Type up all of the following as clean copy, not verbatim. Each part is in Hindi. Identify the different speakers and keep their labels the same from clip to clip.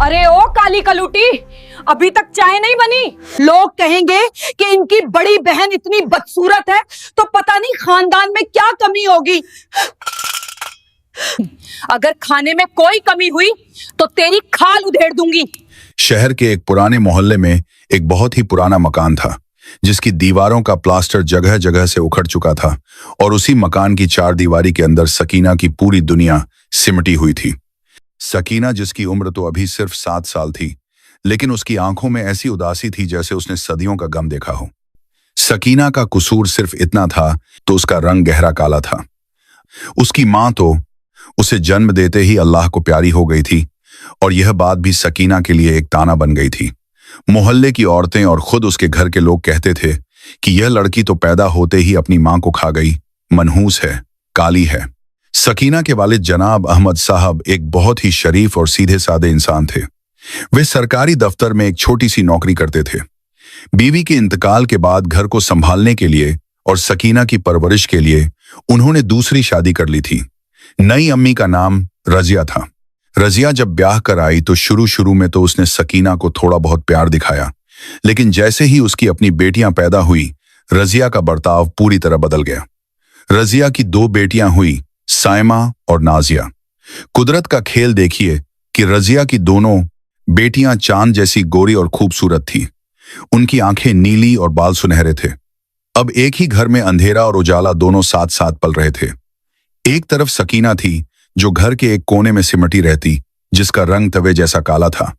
Speaker 1: अरे ओ काली कलूटी, अभी तक चाय नहीं बनी। लोग कहेंगे कि इनकी बड़ी बहन इतनी बदसूरत है तो पता नहीं खानदान में क्या कमी होगी। अगर खाने में कोई कमी हुई तो तेरी खाल उधेड़ दूंगी।
Speaker 2: शहर के एक पुराने मोहल्ले में एक बहुत ही पुराना मकान था जिसकी दीवारों का प्लास्टर जगह जगह से उखड़ चुका था और उसी मकान की चार दीवारी के अंदर सकीना की पूरी दुनिया सिमटी हुई थी। सकीना, जिसकी उम्र तो अभी सिर्फ 7 साल थी, लेकिन उसकी आंखों में ऐसी उदासी थी जैसे उसने सदियों का गम देखा हो। सकीना का कसूर सिर्फ इतना था तो उसका रंग गहरा काला था। उसकी मां तो उसे जन्म देते ही अल्लाह को प्यारी हो गई थी और यह बात भी सकीना के लिए एक ताना बन गई थी। मोहल्ले की औरतें और खुद उसके घर के लोग कहते थे कि यह लड़की तो पैदा होते ही अपनी मां को खा गई, मनहूस है, काली है। सकीना के वालिद जनाब अहमद साहब एक बहुत ही शरीफ और सीधे साधे इंसान थे। वे सरकारी दफ्तर में एक छोटी सी नौकरी करते थे। बीवी के इंतकाल के बाद घर को संभालने के लिए और सकीना की परवरिश के लिए उन्होंने दूसरी शादी कर ली थी। नई अम्मी का नाम रजिया था। रजिया जब ब्याह कर आई तो शुरू में तो उसने सकीना को थोड़ा बहुत प्यार दिखाया, लेकिन जैसे ही उसकी अपनी बेटियां पैदा हुई, रजिया का बर्ताव पूरी तरह बदल गया। रजिया की 2 बेटियां हुई, साइमा और नाजिया। कुदरत का खेल देखिए कि रजिया की दोनों बेटियां चांद जैसी गोरी और खूबसूरत थी। उनकी आंखें नीली और बाल सुनहरे थे। अब एक ही घर में अंधेरा और उजाला दोनों साथ साथ पल रहे थे। एक तरफ सकीना थी जो घर के एक कोने में सिमटी रहती, जिसका रंग तवे जैसा काला था,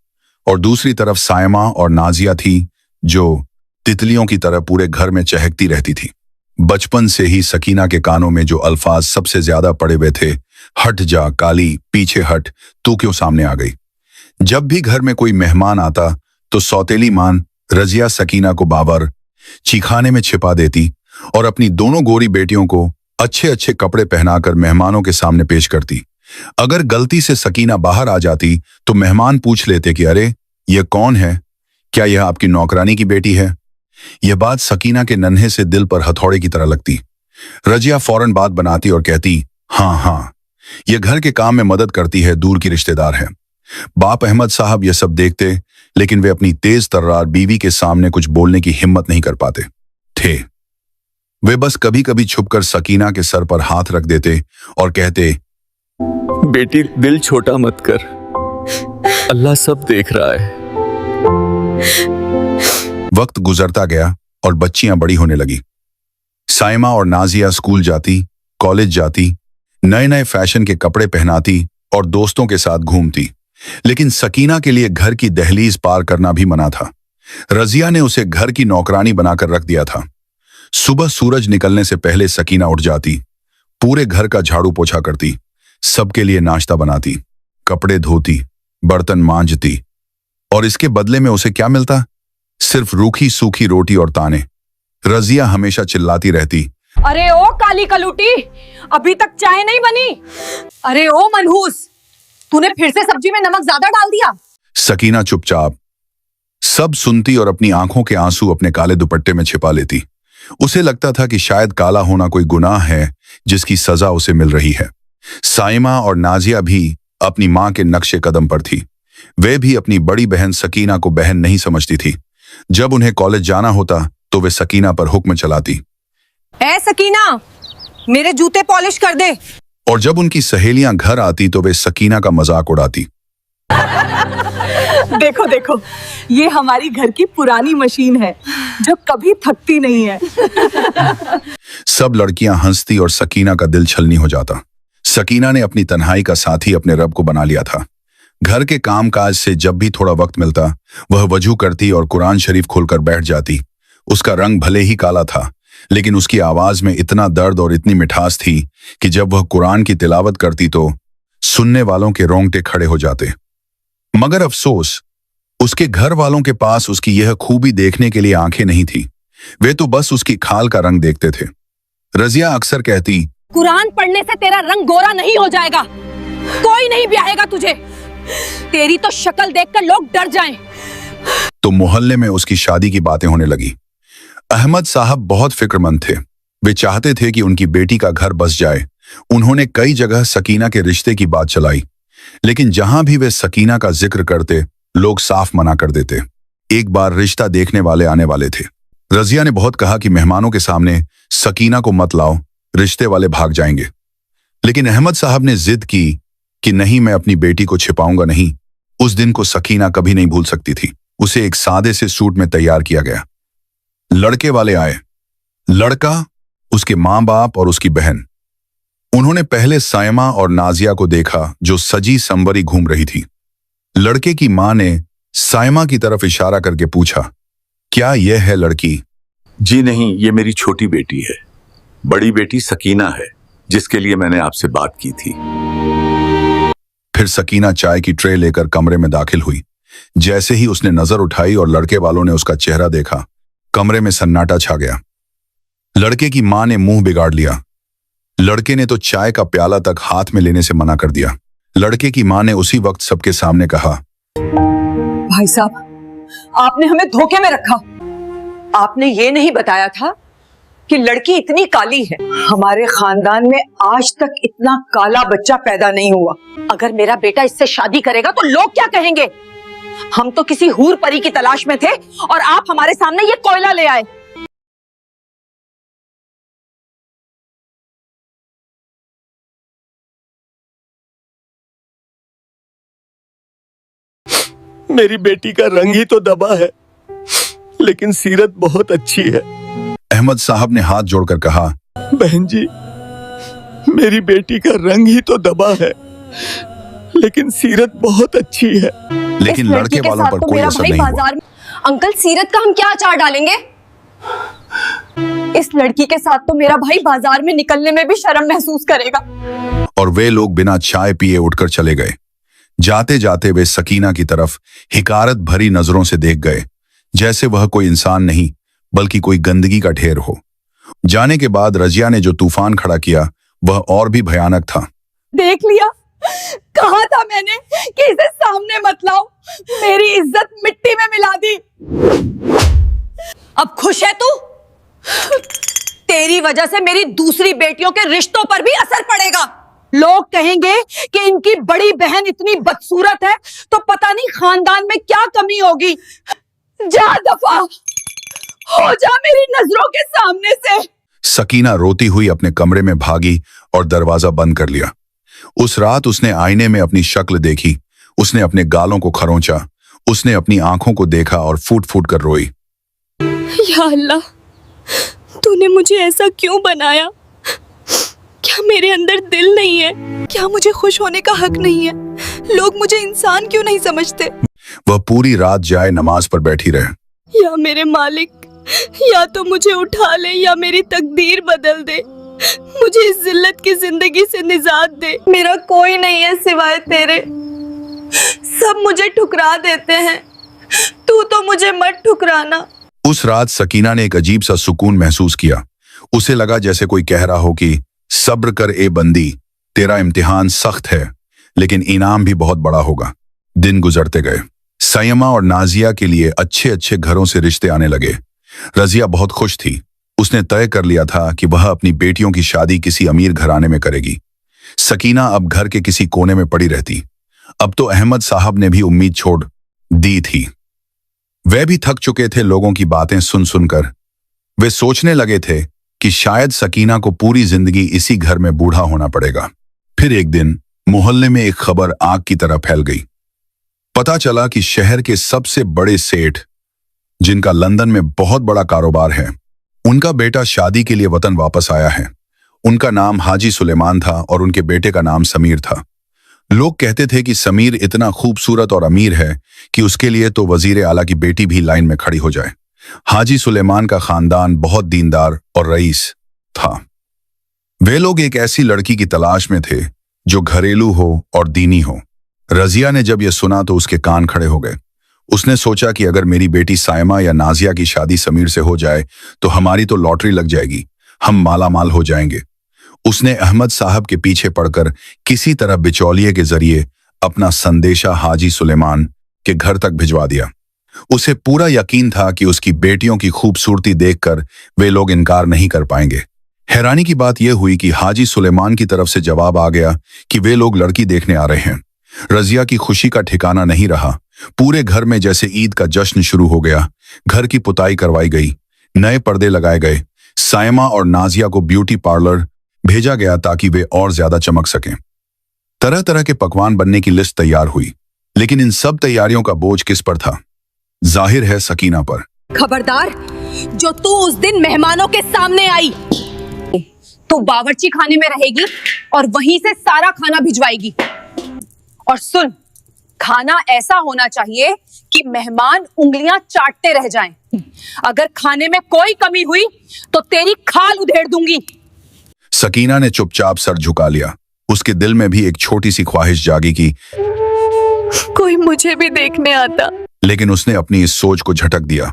Speaker 2: और दूसरी तरफ साइमा और नाजिया थी जो तितलियों की तरह पूरे घर में चहकती रहती थी। बचपन से ही सकीना के कानों में जो अल्फाज सबसे ज्यादा पड़े हुए थे, हट जा काली, पीछे हट, तू क्यों सामने आ गई। जब भी घर में कोई मेहमान आता तो सौतेली मान रजिया सकीना को बाबर चीखाने में छिपा देती और अपनी दोनों गोरी बेटियों को अच्छे अच्छे कपड़े पहनाकर मेहमानों के सामने पेश करती। अगर गलती से सकीना बाहर आ जाती तो मेहमान पूछ लेते कि अरे यह कौन है, क्या यह आपकी नौकरानी की बेटी है। यह बात सकीना के नन्हे से दिल पर हथौड़े की तरह लगती। रजिया फौरन बात बनाती और कहती, हाँ, यह घर के काम में मदद करती है, दूर की रिश्तेदार है। बाप अहमद साहब यह सब देखते, लेकिन वे अपनी तेज तर्रार बीवी के सामने कुछ बोलने की हिम्मत नहीं कर पाते थे। वे बस कभी कभी छुपकर सकीना के सर पर हाथ रख देते और कहते,
Speaker 3: बेटी दिल छोटा मत कर, अल्लाह सब देख रहा है।
Speaker 2: वक्त गुजरता गया और बच्चियां बड़ी होने लगी। साइमा और नाजिया स्कूल जाती, कॉलेज जाती, नए नए फैशन के कपड़े पहनाती और दोस्तों के साथ घूमती, लेकिन सकीना के लिए घर की दहलीज पार करना भी मना था। रजिया ने उसे घर की नौकरानी बनाकर रख दिया था। सुबह सूरज निकलने से पहले सकीना उठ जाती, पूरे घर का झाड़ू पोछा करती, सबके लिए नाश्ता बनाती, कपड़े धोती, बर्तन मांजती, और इसके बदले में उसे क्या मिलता? सिर्फ रूखी सूखी रोटी और ताने। रजिया हमेशा चिल्लाती रहती,
Speaker 1: अरे ओ काली कलूटी, अभी तक चाय नहीं बनी। अरे ओ मनहूस, तूने फिर से सब्जी में नमक ज्यादा डाल दिया।
Speaker 2: सकीना चुपचाप सब सुनती और अपनी आंखों के आंसू अपने काले दुपट्टे में छिपा लेती। उसे लगता था कि शायद काला होना कोई गुनाह है जिसकी सजा उसे मिल रही है। साइमा और नाजिया भी अपनी मां के नक्शे कदम पर थी। वे भी अपनी बड़ी बहन सकीना को बहन नहीं समझती थी। जब उन्हें कॉलेज जाना होता तो वे सकीना पर हुक्म चलाती,
Speaker 1: ए सकीना, मेरे जूते पॉलिश कर दे।
Speaker 2: और जब उनकी सहेलियां घर आती तो वे सकीना का मजाक उड़ाती।
Speaker 1: देखो देखो, ये हमारी घर की पुरानी मशीन है जो कभी थकती नहीं है।
Speaker 2: सब लड़कियां हंसती और सकीना का दिल छलनी हो जाता। सकीना ने अपनी तन्हाई का साथी अपने रब को बना लिया था। घर के कामकाज से जब भी थोड़ा वक्त मिलता, वह वजू करती और कुरान शरीफ खोलकर बैठ जाती। उसका रंग भले ही काला था, लेकिन उसकी आवाज में इतना दर्द और इतनी मिठास थी कि जब वह कुरान की तिलावत करती तो सुनने वालों के रोंगटे खड़े हो जाते। मगर अफसोस, उसके घर वालों के पास उसकी यह खूबी देखने के लिए आंखें नहीं थी। वे तो बस उसकी खाल का रंग देखते थे। रजिया अक्सर कहती,
Speaker 1: कुरान पढ़ने से तेरा रंग गोरा नहीं हो जाएगा, कोई नहीं ब्याहेगा तुझे, तेरी तो शक्ल देखकर लोग डर जाएं।
Speaker 2: तो मोहल्ले में उसकी शादी की बातें होने लगी। अहमद साहब बहुत फिक्रमंद थे। वे चाहते थे कि उनकी बेटी का घर बस जाए। उन्होंने कई जगह सकीना के रिश्ते की बात चलाई, लेकिन जहां भी वे सकीना का जिक्र करते लोग साफ मना कर देते। एक बार रिश्ता देखने वाले आने वाले थे। रजिया ने बहुत कहा कि मेहमानों के सामने सकीना को मत लाओ, रिश्ते वाले भाग जाएंगे। लेकिन अहमद साहब ने जिद की कि नहीं, मैं अपनी बेटी को छिपाऊंगा नहीं। उस दिन को सकीना कभी नहीं भूल सकती थी। उसे एक सादे से सूट में तैयार किया गया। लड़के वाले आए। लड़का, उसके मां बाप और उसकी बहन। उन्होंने पहले सायमा और नाजिया को देखा जो सजी संवरी घूम रही थी। लड़के की मां ने सायमा की तरफ इशारा करके पूछा, क्या यह है लड़की?
Speaker 3: जी नहीं, ये मेरी छोटी बेटी है। बड़ी बेटी सकीना है, जिसके लिए मैंने आपसे बात की थी।
Speaker 2: फिर सकीना चाय की ट्रे लेकर कमरे में दाखिल हुई। जैसे ही उसने नजर उठाई और लड़के वालों ने उसका चेहरा देखा, कमरे में सन्नाटा छा गया। लड़के की मां ने मुंह बिगाड़ लिया। लड़के ने तो चाय का प्याला तक हाथ में लेने से मना कर दिया। लड़के की मां ने उसी वक्त सबके सामने कहा,
Speaker 1: भाई साहब, आपने हमें धोखे में रखा। आपने ये नहीं बताया था कि लड़की इतनी काली है। हमारे खानदान में आज तक इतना काला बच्चा पैदा नहीं हुआ। अगर मेरा बेटा इससे शादी करेगा तो लोग क्या कहेंगे? हम तो किसी हूर परी की तलाश में थे और आप हमारे सामने ये कोयला ले आए।
Speaker 3: मेरी बेटी का रंग ही तो दबा है, लेकिन सीरत बहुत अच्छी है।
Speaker 2: अहमद साहब ने हाथ जोड़कर कहा,
Speaker 3: बहन जी, मेरी बेटी का रंग ही तो दबा है, लेकिन सीरत बहुत अच्छी है।
Speaker 2: लेकिन लड़के वालों पर कोई असर नहीं हुआ।
Speaker 4: अंकल, सीरत का हम क्या अचार डालेंगे?
Speaker 1: इस लड़की के साथ तो मेरा भाई बाजार में निकलने में भी शर्म महसूस करेगा।
Speaker 2: और वे लोग बिना चाय पिए उठकर चले गए। जाते जाते वे सकीना की तरफ हिकारत भरी नजरों से देख गए, जैसे वह कोई इंसान नहीं बल्कि कोई गंदगी का ढेर हो। जाने के बाद रजिया ने जो तूफान खड़ा किया वह और भी भयानक था।
Speaker 1: देख लिया, कहा था मैंने कि इसे सामने मत लाओ। मेरी इज्जत मिट्टी में मिला दी। अब खुश है तू? तेरी वजह से मेरी दूसरी बेटियों के रिश्तों पर भी असर पड़ेगा। लोग कहेंगे कि इनकी बड़ी बहन इतनी बदसूरत है तो पता नहीं खानदान में क्या कमी होगी। जा दफा हो जा मेरी नजरों के सामने से।
Speaker 2: सकीना रोती हुई अपने कमरे में भागी और दरवाजा बंद कर लिया। उस रात उसने आईने में अपनी शक्ल देखी। उसने अपने गालों को खरोंचा। उसने अपनी आंखों को देखा और फूट फूट कर रोई।
Speaker 4: या अल्लाह, तूने मुझे ऐसा क्यों बनाया? क्या मेरे अंदर दिल नहीं है? क्या मुझे खुश होने का हक नहीं है? लोग मुझे इंसान क्यों नहीं समझते?
Speaker 2: वह पूरी रात जाए नमाज पर बैठी रहे।
Speaker 4: या मेरे मालिक, या तो मुझे उठा ले या मेरी तकदीर बदल दे। मुझे इस जिल्लत की जिंदगी से निजात दे। मेरा कोई नहीं है सिवाय तेरे। सब मुझे ठुकरा देते हैं, तू तो मुझे मत ठुकराना।
Speaker 2: उस रात सकीना ने एक अजीब सा सुकून महसूस किया। उसे लगा जैसे कोई कह रहा हो कि सब्र कर ए बंदी, तेरा इम्तिहान सख्त है लेकिन इनाम भी बहुत बड़ा होगा। दिन गुजरते गए। सायमा और नाजिया के लिए अच्छे अच्छे घरों से रिश्ते आने लगे। रजिया बहुत खुश थी। उसने तय कर लिया था कि वह अपनी बेटियों की शादी किसी अमीर घराने में करेगी। सकीना अब घर के किसी कोने में पड़ी रहती। अब तो अहमद साहब ने भी उम्मीद छोड़ दी थी। वे भी थक चुके थे लोगों की बातें सुन सुनकर। वे सोचने लगे थे कि शायद सकीना को पूरी जिंदगी इसी घर में बूढ़ा होना पड़ेगा। फिर एक दिन मोहल्ले में एक खबर आग की तरह फैल गई। पता चला कि शहर के सबसे बड़े सेठ, जिनका लंदन में बहुत बड़ा कारोबार है, उनका बेटा शादी के लिए वतन वापस आया है। उनका नाम हाजी सुलेमान था और उनके बेटे का नाम समीर था। लोग कहते थे कि समीर इतना खूबसूरत और अमीर है कि उसके लिए तो वजीर आला की बेटी भी लाइन में खड़ी हो जाए। हाजी सुलेमान का खानदान बहुत दीनदार और रईस था। वे लोग एक ऐसी लड़की की तलाश में थे जो घरेलू हो और दीनी हो। रजिया ने जब यह सुना तो उसके कान खड़े हो गए। उसने सोचा कि अगर मेरी बेटी सायमा या नाजिया की शादी समीर से हो जाए तो हमारी तो लॉटरी लग जाएगी, हम माला माल हो जाएंगे। उसने अहमद साहब के पीछे पड़कर किसी तरह बिचौलिए के जरिए अपना संदेशा हाजी सुलेमान के घर तक भिजवा दिया। उसे पूरा यकीन था कि उसकी बेटियों की खूबसूरती देखकर वे लोग इनकार नहीं कर पाएंगे। हैरानी की बात यह हुई कि हाजी सुलेमान की तरफ से जवाब आ गया कि वे लोग लड़की देखने आ रहे हैं। रजिया की खुशी का ठिकाना नहीं रहा। पूरे घर में जैसे ईद का जश्न शुरू हो गया। घर की पुताई करवाई गई, नए पर्दे लगाए गए। सायमा और नाजिया को ब्यूटी पार्लर भेजा गया ताकि वे और ज्यादा चमक सकें। तरह तरह के पकवान बनने की लिस्ट तैयार हुई, लेकिन इन सब तैयारियों का बोझ किस पर था? जाहिर है सकीना पर।
Speaker 4: खबरदार, जो तू उस दिन मेहमानों के सामने आई तो बावर्ची खाने में रहेगी और वहीं से सारा खाना भिजवाएगी। और सुन, खाना ऐसा होना चाहिए कि मेहमान उंगलियां चाटते रह जाएं। अगर खाने में कोई कमी हुई तो तेरी खाल उधेड़ दूंगी।
Speaker 2: सकीना ने चुपचाप सर झुका लिया। उसके दिल में भी एक छोटी सी ख्वाहिश जागी कि
Speaker 4: कोई मुझे भी देखने आता।
Speaker 2: लेकिन उसने अपनी इस सोच को झटक दिया।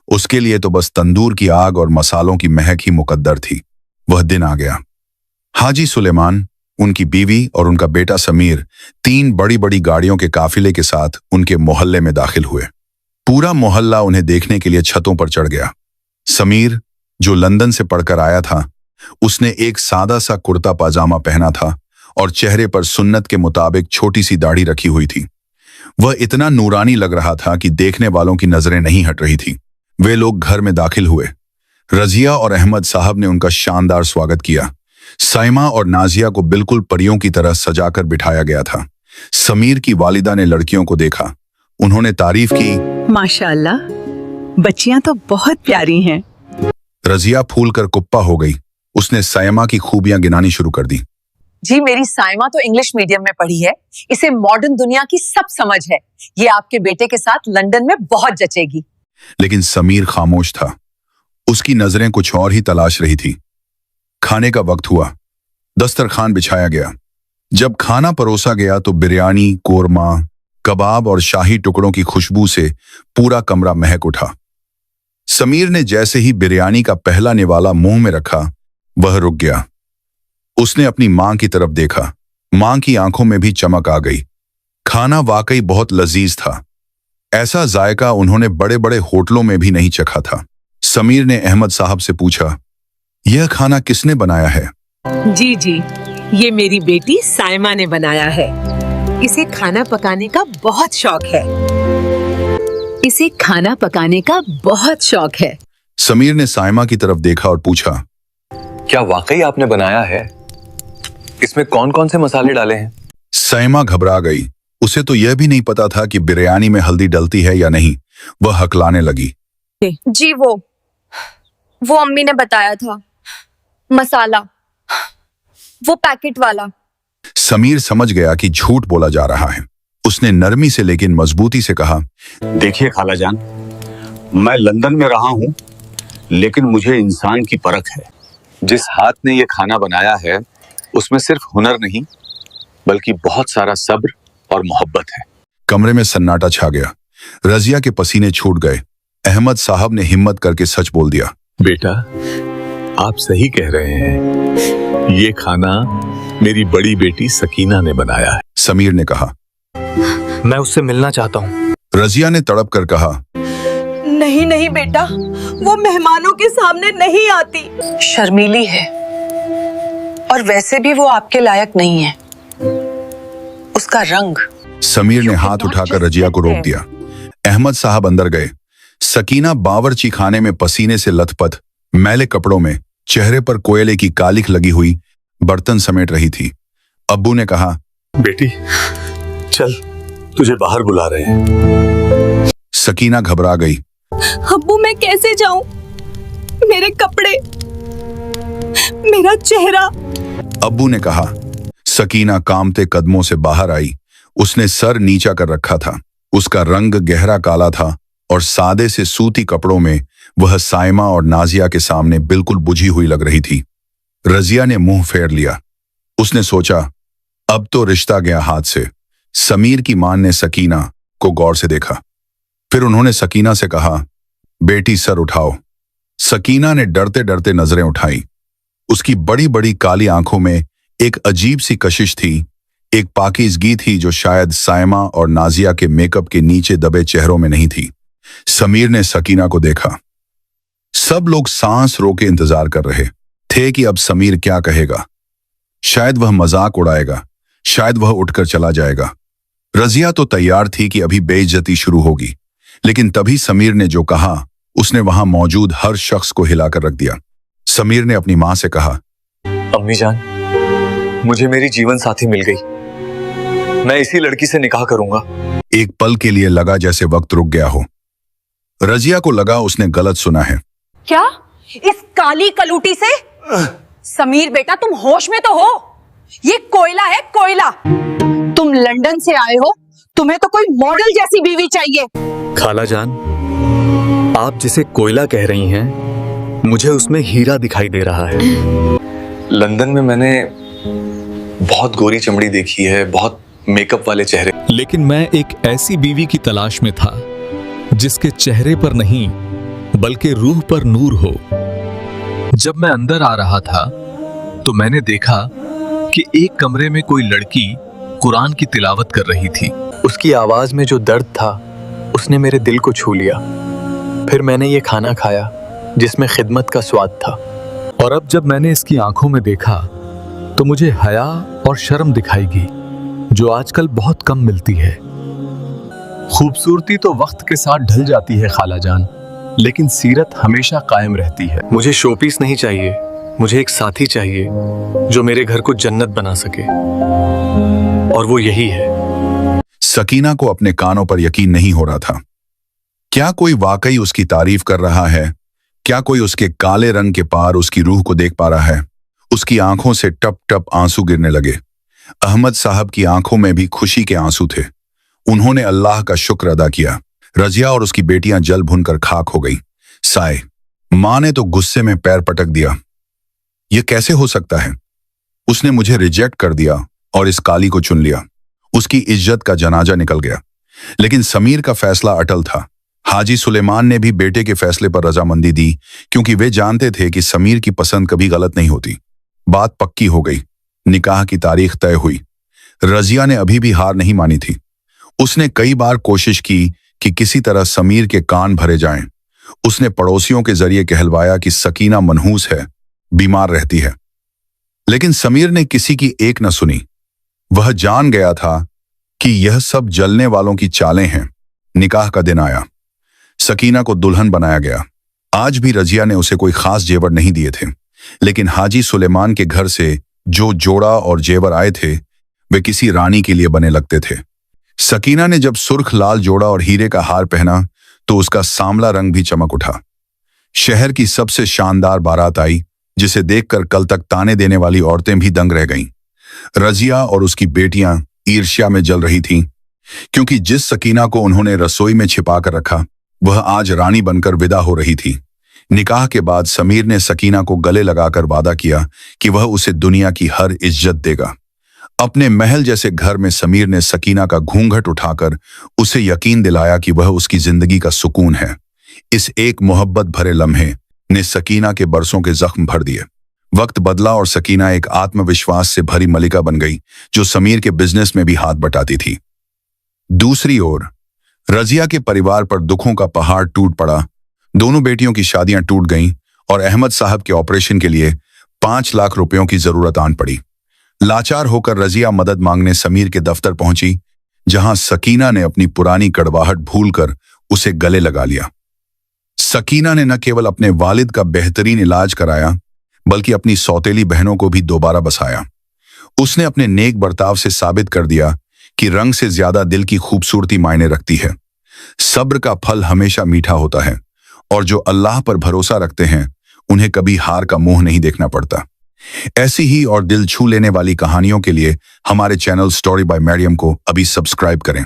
Speaker 2: उसके लिए तो बस तंदूर की आग और मसालों की महक ही मुकद्दर थी। वह दिन आ गया। हाजी सुलेमान, उनकी बीवी और उनका बेटा समीर 3 बड़ी बड़ी गाड़ियों के काफिले के साथ उनके मोहल्ले में दाखिल हुए। पूरा मोहल्ला उन्हें देखने के लिए छतों पर चढ़ गया। समीर, जो लंदन से पढ़कर आया था, उसने एक सादा सा कुर्ता पाजामा पहना था और चेहरे पर सुन्नत के मुताबिक छोटी सी दाढ़ी रखी हुई थी। वह इतना नूरानी लग रहा था कि देखने वालों की नजरें नहीं हट रही थी। वे लोग घर में दाखिल हुए। रजिया और अहमद साहब ने उनका शानदार स्वागत किया। साइमा और नाजिया को बिल्कुल परियों की तरह सजाकर बिठाया गया था। समीर की वालिदा ने लड़कियों को देखा। उन्होंने तारीफ की,
Speaker 5: माशाअल्लाह, बच्चियां तो बहुत प्यारी हैं।
Speaker 2: रजिया फूल कर कुप्पा हो गई। उसने साइमा की खूबियां गिनानी शुरू कर दी।
Speaker 1: जी, मेरी साइमा तो इंग्लिश मीडियम में पढ़ी है, इसे मॉडर्न दुनिया की सब समझ है। ये आपके बेटे के साथ लंदन में बहुत जचेगी।
Speaker 2: लेकिन समीर खामोश था। उसकी नजरें कुछ और ही तलाश रही थी। खाने का वक्त हुआ। दस्तरखान बिछाया गया। जब खाना परोसा गया तो बिरयानी, कोरमा, कबाब और शाही टुकड़ों की खुशबू से पूरा कमरा महक उठा। समीर ने जैसे ही बिरयानी का पहला निवाला मुंह में रखा, वह रुक गया। उसने अपनी मां की तरफ देखा। मां की आंखों में भी चमक आ गई। खाना वाकई बहुत लजीज था। ऐसा जायका उन्होंने बड़े बड़े होटलों में भी नहीं चखा था। समीर ने अहमद साहब से पूछा, यह खाना किसने बनाया है?
Speaker 5: जी जी, ये मेरी बेटी साइमा ने बनाया है। इसे खाना पकाने का बहुत शौक है। इसे खाना पकाने का बहुत शौक है।
Speaker 2: समीर ने साइमा की तरफ देखा और पूछा,
Speaker 6: क्या वाकई आपने बनाया है? इसमें कौन कौन से मसाले डाले हैं?
Speaker 2: साइमा घबरा गई। उसे तो यह भी नहीं पता था कि बिरयानी में हल्दी डलती है या नहीं। वह हकलाने लगी।
Speaker 4: जी, वो अम्मी ने बताया था। मसाला, वो पैकेट वाला।
Speaker 2: समीर समझ गया कि झूठ बोला जा रहा है। उसने नरमी से लेकिन मजबूती से कहा,
Speaker 3: देखिए खालाजान, मैं लंदन में रहा हूँ, लेकिन मुझे इंसान की परख है।
Speaker 6: जिस हाथ ने ये खाना बनाया है उसमें सिर्फ हुनर नहीं बल्कि बहुत सारा सब्र और मोहब्बत है।
Speaker 2: कमरे में सन्नाटा छा गया। रजिया के पसीने छूट गए। अहमद साहब ने हिम्मत करके सच बोल दिया,
Speaker 7: बेटा, आप सही कह रहे हैं। ये खाना मेरी बड़ी बेटी सकीना ने बनाया है।
Speaker 2: समीर ने कहा।
Speaker 6: मैं उससे मिलना चाहता हूँ।
Speaker 2: रजिया ने तड़प कर कहा,
Speaker 4: नहीं नहीं बेटा, वो मेहमानों के सामने नहीं आती।
Speaker 1: शर्मीली है और वैसे भी वो आपके लायक नहीं है। उसका रंग।
Speaker 2: समीर ने हाथ उठाकर रजिया को रोक दिया। अहमद साहब अंदर गए। सकीना बावर्ची खाने में पसीने से लथपथ, मैले कपड़ों में, चेहरे पर कोयले की कालिख लगी हुई बर्तन समेट रही थी। अब्बू ने कहा,
Speaker 7: बेटी, चल, तुझे बाहर बुला रहे हैं।
Speaker 2: सकीना घबरा गई।
Speaker 4: अब्बू, मैं कैसे जाऊं? मेरे कपड़े, मेरा चेहरा।
Speaker 2: अब्बू ने कहा। सकीना कांपते कदमों से बाहर आई। उसने सर नीचा कर रखा था। उसका रंग गहरा काला था और सादे से सूती कपड़ों में वह साइमा और नाजिया के सामने बिल्कुल बुझी हुई लग रही थी। रजिया ने मुंह फेर लिया। उसने सोचा, अब तो रिश्ता गया हाथ से। समीर की मां ने सकीना को गौर से देखा। फिर उन्होंने सकीना से कहा, बेटी सर उठाओ। सकीना ने डरते डरते नजरें उठाई। उसकी बड़ी बड़ी काली आंखों में एक अजीब सी कशिश थी, एक पाकीज़गी थी जो शायद साइमा और नाजिया के मेकअप के नीचे दबे चेहरों में नहीं थी। समीर ने सकीना को देखा। सब लोग सांस रोके इंतजार कर रहे थे कि अब समीर क्या कहेगा। शायद वह मजाक उड़ाएगा, शायद वह उठकर चला जाएगा, रजिया तो तैयार थी कि अभी बेइज्जती शुरू होगी, लेकिन तभी समीर ने जो कहा उसने वहां मौजूद हर शख्स को हिलाकर रख दिया। समीर ने अपनी मां से कहा,
Speaker 8: अम्मी जान, मुझे मेरी जीवन साथी मिल गई। मैं इसी लड़की से निकाह करूंगा।
Speaker 2: एक पल के लिए लगा जैसे वक्त रुक गया हो। रजिया को लगा उसने गलत सुना है।
Speaker 1: क्या इस काली कलूटी से? समीर बेटा, तुम होश में तो हो? ये कोयला है, कोयला। तुम लंदन से आए हो, तुम्हें तो कोई मॉडल जैसी बीवी चाहिए।
Speaker 8: खाला जान, आप जिसे कोयला कह रही हैं, मुझे उसमें हीरा दिखाई दे रहा है। लंदन में मैंने बहुत गोरी चमड़ी देखी है, बहुत मेकअप वाले चेहरे,
Speaker 9: लेकिन मैं एक ऐसी बीवी की तलाश में था जिसके चेहरे पर नहीं बल्कि रूह पर नूर हो। जब मैं अंदर आ रहा था तो मैंने देखा कि एक कमरे में कोई लड़की कुरान की तिलावत कर रही थी।
Speaker 8: उसकी आवाज में जो दर्द था उसने मेरे दिल को छू लिया। फिर मैंने ये खाना खाया जिसमें खिदमत का स्वाद था।
Speaker 9: और अब जब मैंने इसकी आंखों में देखा तो मुझे हया और शर्म दिखाएगी जो आजकल बहुत कम मिलती है। खूबसूरती तो वक्त के साथ ढल जाती है खाला जान, लेकिन सीरत हमेशा कायम रहती है।
Speaker 8: मुझे शोपीस नहीं चाहिए, मुझे एक साथी चाहिए जो मेरे घर को जन्नत बना सके, और वो यही है।
Speaker 2: सकीना को अपने कानों पर यकीन नहीं हो रहा था। क्या कोई वाकई उसकी तारीफ कर रहा है? क्या कोई उसके काले रंग के पार उसकी रूह को देख पा रहा है? उसकी आंखों से टप टप आंसू गिरने लगे। अहमद साहब की आंखों में भी खुशी के आंसू थे। उन्होंने अल्लाह का शुक्र अदा किया। रजिया और उसकी बेटियां जल भुनकर खाक हो गई। साए मां ने तो गुस्से में पैर पटक दिया। यह कैसे हो सकता है? उसने मुझे रिजेक्ट कर दिया और इस काली को चुन लिया। उसकी इज्जत का जनाजा निकल गया। लेकिन समीर का फैसला अटल था। हाजी सुलेमान ने भी बेटे के फैसले पर रजामंदी दी, क्योंकि वे जानते थे कि समीर की पसंद कभी गलत नहीं होती। बात पक्की हो गई। निकाह की तारीख तय हुई। रजिया ने अभी भी हार नहीं मानी थी। उसने कई बार कोशिश की कि किसी तरह समीर के कान भरे जाएं। उसने पड़ोसियों के जरिए कहलवाया कि सकीना मनहूस है, बीमार रहती है। लेकिन समीर ने किसी की एक न सुनी। वह जान गया था कि यह सब जलने वालों की चालें हैं। निकाह का दिन आया। सकीना को दुल्हन बनाया गया। आज भी रजिया ने उसे कोई खास जेवर नहीं दिए थे, लेकिन हाजी सुलेमान के घर से जो जोड़ा और जेवर आए थे वे किसी रानी के लिए बने लगते थे। सकीना ने जब सुर्ख लाल जोड़ा और हीरे का हार पहना तो उसका सांवला रंग भी चमक उठा। शहर की सबसे शानदार बारात आई, जिसे देखकर कल तक ताने देने वाली औरतें भी दंग रह गईं। रजिया और उसकी बेटियां ईर्ष्या में जल रही थीं, क्योंकि जिस सकीना को उन्होंने रसोई में छिपा कर रखा वह आज रानी बनकर विदा हो रही थी। निकाह के बाद समीर ने सकीना को गले लगाकर वादा किया कि वह उसे दुनिया की हर इज्जत देगा। अपने महल जैसे घर में समीर ने सकीना का घूंघट उठाकर उसे यकीन दिलाया कि वह उसकी जिंदगी का सुकून है। इस एक मोहब्बत भरे लम्हे ने सकीना के बरसों के जख्म भर दिए। वक्त बदला और सकीना एक आत्मविश्वास से भरी मलिका बन गई जो समीर के बिजनेस में भी हाथ बटाती थी। दूसरी ओर रजिया के परिवार पर दुखों का पहाड़ टूट पड़ा। दोनों बेटियों की शादियां टूट गईं और अहमद साहब के ऑपरेशन के लिए 5 लाख रुपयों की जरूरत आन पड़ी। लाचार होकर रजिया मदद मांगने समीर के दफ्तर पहुंची, जहां सकीना ने अपनी पुरानी कड़वाहट भूलकर उसे गले लगा लिया। सकीना ने न केवल अपने वालिद का बेहतरीन इलाज कराया, बल्कि अपनी सौतेली बहनों को भी दोबारा बसाया। उसने अपने नेक बर्ताव से साबित कर दिया कि रंग से ज्यादा दिल की खूबसूरती मायने रखती है। सब्र का फल हमेशा मीठा होता है, और जो अल्लाह पर भरोसा रखते हैं उन्हें कभी हार का मुंह नहीं देखना पड़ता। ऐसी ही और दिल छू लेने वाली कहानियों के लिए हमारे चैनल स्टोरी बाय मरियम को अभी सब्सक्राइब करें।